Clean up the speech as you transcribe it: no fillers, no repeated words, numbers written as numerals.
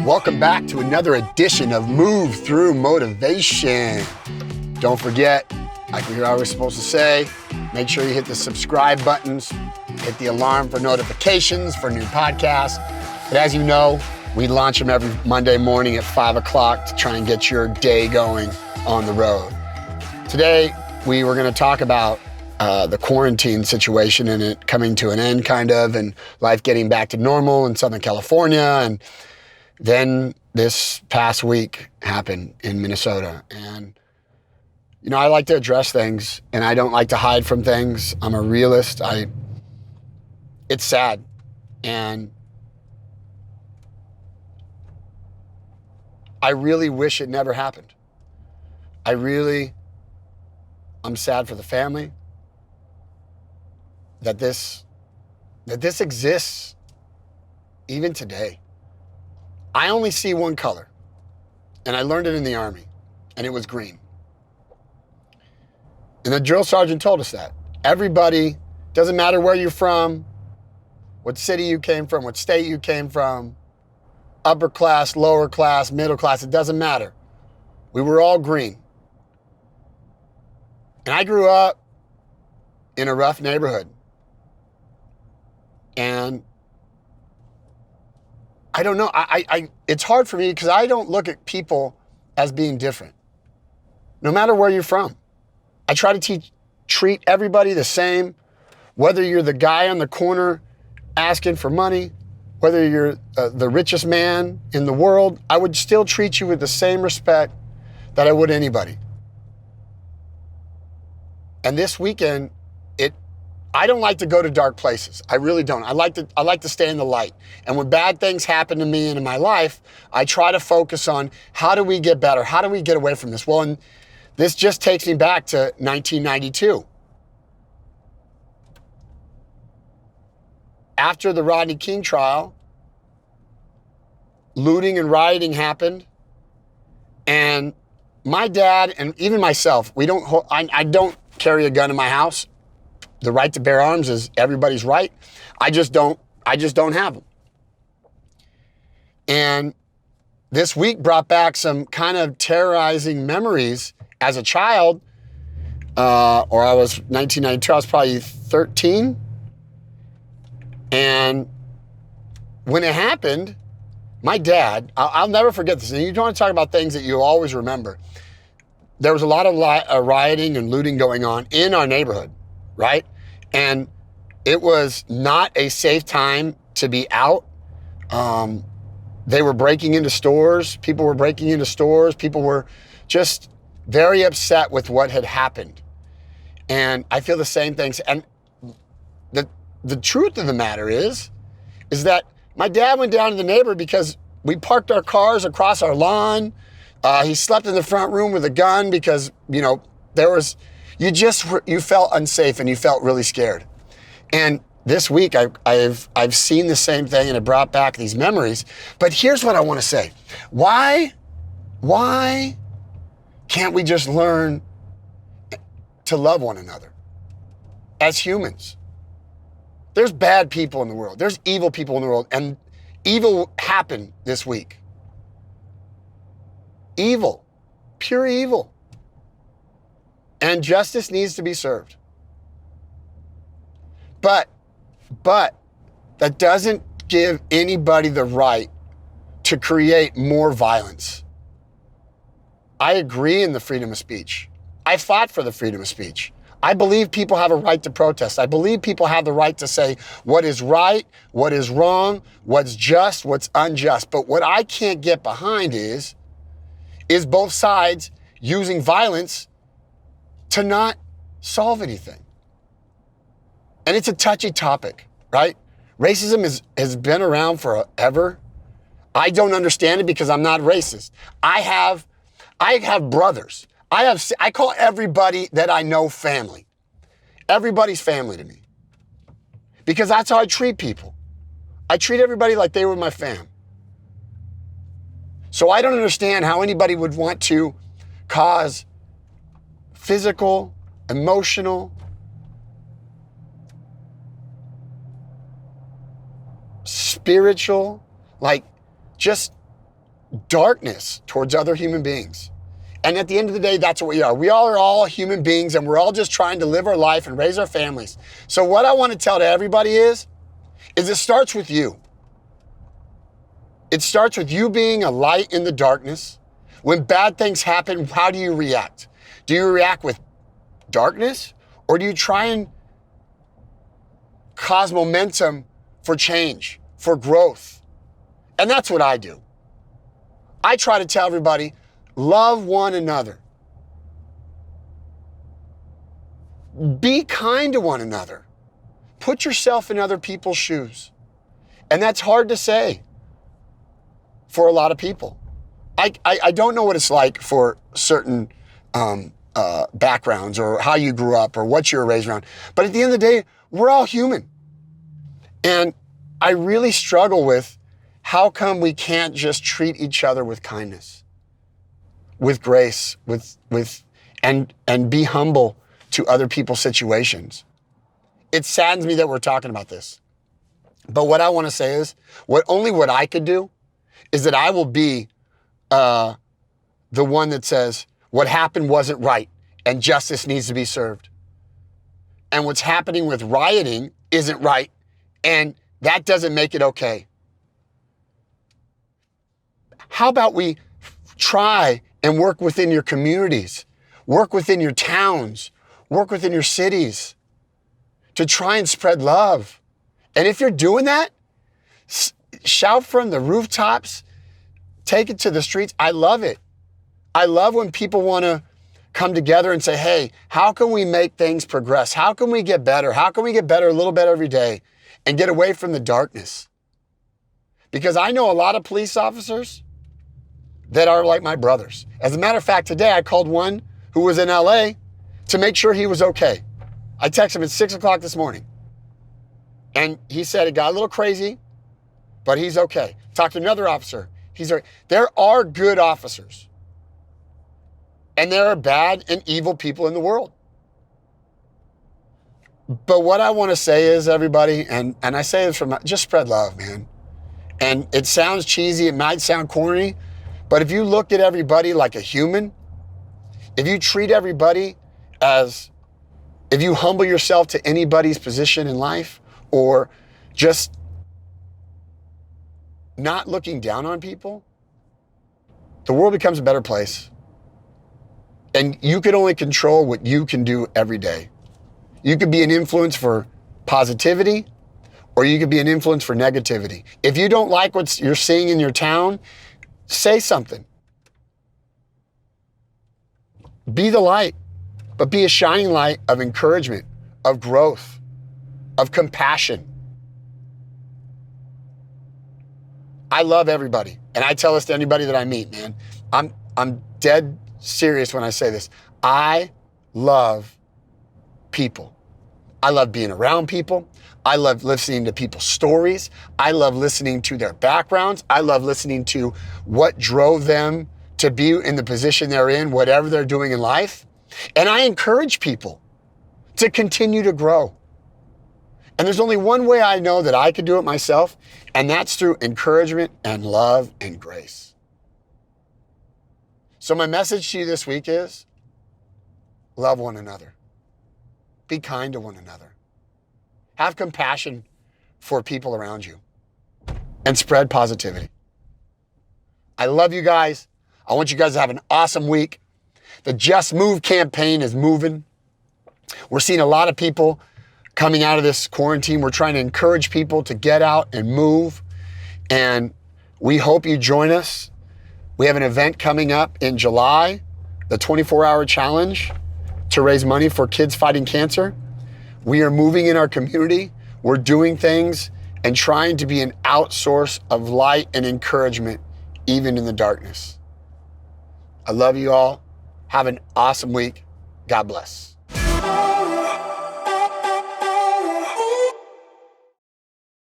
welcome back to another edition of Move Through Motivation. Don't forget, like we were always supposed to say, make sure you hit the subscribe buttons, hit the alarm for notifications for new podcasts. But as you know, we launch them every Monday morning at 5 o'clock to try and get your day going on the road. Today, we were going to talk about the quarantine situation and it coming to an end kind of, and life getting back to normal in Southern California. And then this past week happened in Minnesota. And, you know, I like to address things and I don't like to hide from things. I'm a realist. It's sad. And I really wish it never happened. I'm sad for the family that this exists even today. I only see one color, and I learned it in the Army, and it was green. And the drill sergeant told us that. Everybody, doesn't matter where you're from, what city you came from, what state you came from, upper class, lower class, middle class, it doesn't matter. We were all green. And I grew up in a rough neighborhood. And I don't know, it's hard for me because I don't look at people as being different. No matter where you're from. I try to treat everybody the same, whether you're the guy on the corner asking for money, whether you're the richest man in the world, I would still treat you with the same respect that I would anybody. And this weekend, I don't like to go to dark places. I really don't. I like to stay in the light. And when bad things happen to me and in my life, I try to focus on how do we get better? How do we get away from this? Well, and this just takes me back to 1992. After the Rodney King trial, looting and rioting happened. And my dad and even myself, I don't carry a gun in my house. The right to bear arms is everybody's right. I just don't have them. And this week brought back some kind of terrorizing memories as a child, or I was 1992, I was probably 13. And when it happened, my dad, I'll never forget this. And you don't want to talk about things that you always remember. There was a lot of rioting and looting going on in our neighborhood. Right? And it was not a safe time to be out. They were breaking into stores. People were breaking into stores. People were just very upset with what had happened. And I feel the same things. And the truth of the matter is that my dad went down to the neighborhood because we parked our cars across our lawn. He slept in the front room with a gun because, you know, you felt unsafe and you felt really scared. And this week I've seen the same thing and it brought back these memories. But here's what I want to say. Why can't we just learn to love one another as humans? There's bad people in the world. There's evil people in the world, and evil happened this week. Evil, pure evil. And justice needs to be served. But that doesn't give anybody the right to create more violence. I agree in the freedom of speech. I fought for the freedom of speech. I believe people have a right to protest. I believe people have the right to say what is right, what is wrong, what's just, what's unjust. But what I can't get behind is both sides using violence to not solve anything. And it's a touchy topic, right? Racism has been around forever. I don't understand it because I'm not racist. I have brothers. I call everybody that I know family. Everybody's family to me. Because that's how I treat people. I treat everybody like they were my fam. So I don't understand how anybody would want to cause physical, emotional, spiritual, like just darkness towards other human beings. And at the end of the day, that's what we are. We are all human beings, and we're all just trying to live our life and raise our families. So what I want to tell to everybody is it starts with you. It starts with you being a light in the darkness. When bad things happen, how do you react? Do you react with darkness, or do you try and cause momentum for change, for growth? And that's what I do. I try to tell everybody, love one another. Be kind to one another. Put yourself in other people's shoes. And that's hard to say for a lot of people. I don't know what it's like for certain backgrounds or how you grew up or what you were raised around. But at the end of the day, we're all human. And I really struggle with how come we can't just treat each other with kindness, with grace, and be humble to other people's situations. It saddens me that we're talking about this. But what I want to say is, what I could do is that I will be the one that says, what happened wasn't right and justice needs to be served. And what's happening with rioting isn't right, and that doesn't make it okay. How about we try and work within your communities, work within your towns, work within your cities to try and spread love. And if you're doing that, shout from the rooftops, take it to the streets. I love it. I love when people want to come together and say, hey, how can we make things progress? How can we get better? How can we get better a little bit every day and get away from the darkness? Because I know a lot of police officers that are like my brothers. As a matter of fact, today I called one who was in LA to make sure he was okay. I texted him at 6 o'clock this morning. And he said it got a little crazy, but he's okay. Talked to another officer. There are good officers. And there are bad and evil people in the world. But what I want to say is, everybody, and I say this from, just spread love, man. And it sounds cheesy, it might sound corny, but if you look at everybody like a human, if you treat everybody if you humble yourself to anybody's position in life, or just not looking down on people, the world becomes a better place. And you can only control what you can do every day. You could be an influence for positivity, or you could be an influence for negativity. If you don't like what you're seeing in your town, say something. Be the light, but be a shining light of encouragement, of growth, of compassion. I love everybody, and I tell this to anybody that I meet, man. I'm dead serious when I say this. I love people. I love being around people. I love listening to people's stories. I love listening to their backgrounds. I love listening to what drove them to be in the position they're in, whatever they're doing in life. And I encourage people to continue to grow. And there's only one way I know that I could do it myself, and that's through encouragement and love and grace. So my message to you this week is, love one another. Be kind to one another. Have compassion for people around you, and spread positivity. I love you guys. I want you guys to have an awesome week. The Just Move campaign is moving. We're seeing a lot of people coming out of this quarantine. We're trying to encourage people to get out and move. And we hope you join us. We have an event coming up in July, the 24-hour challenge to raise money for kids fighting cancer. We are moving in our community. We're doing things and trying to be an outsource of light and encouragement, even in the darkness. I love you all. Have an awesome week. God bless.